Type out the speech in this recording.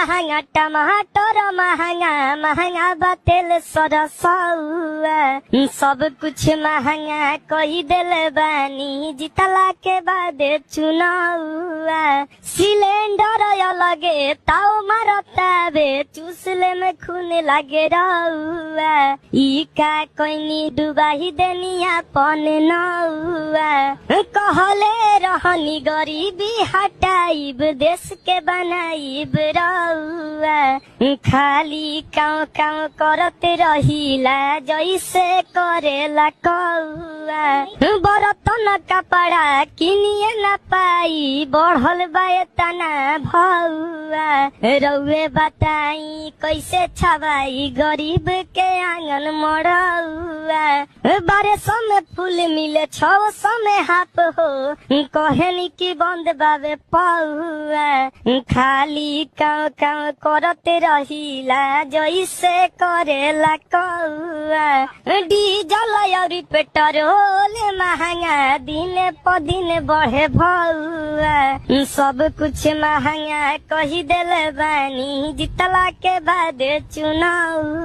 महंगा टमाटर महंगा महंगा बा तेल सरसौआ सब कुछ महंगा कही देले बानी जितला के बाद चुनावा सिलेंडर अलगे ताव मारतावे चूसले में खून लागे रहुआ ई का कोइनी डुबाही देनिया पन नौआ कहले रहनी गरीबी हटाइब देश के बनाइब रहुआ खाली काव काव करते रहिला जैसे करेला कौआ बरतन कपड़ा किनिए न पाई बढ़ल बा तना भौआ रउए बताई कैसे छवाई गरीब के आंगन मरौआ 1200 में फूल मिले 600 में हाफ हो कहनी की बंद बाबे पौआ खाली काव काव करते रहिला जैसे करेला कौआ डीजल और पेट्रोल महंगा दिन प दिन बढ़े भौआ सब कुछ महंगा कही देले बानी जितला के बाद चुनाव।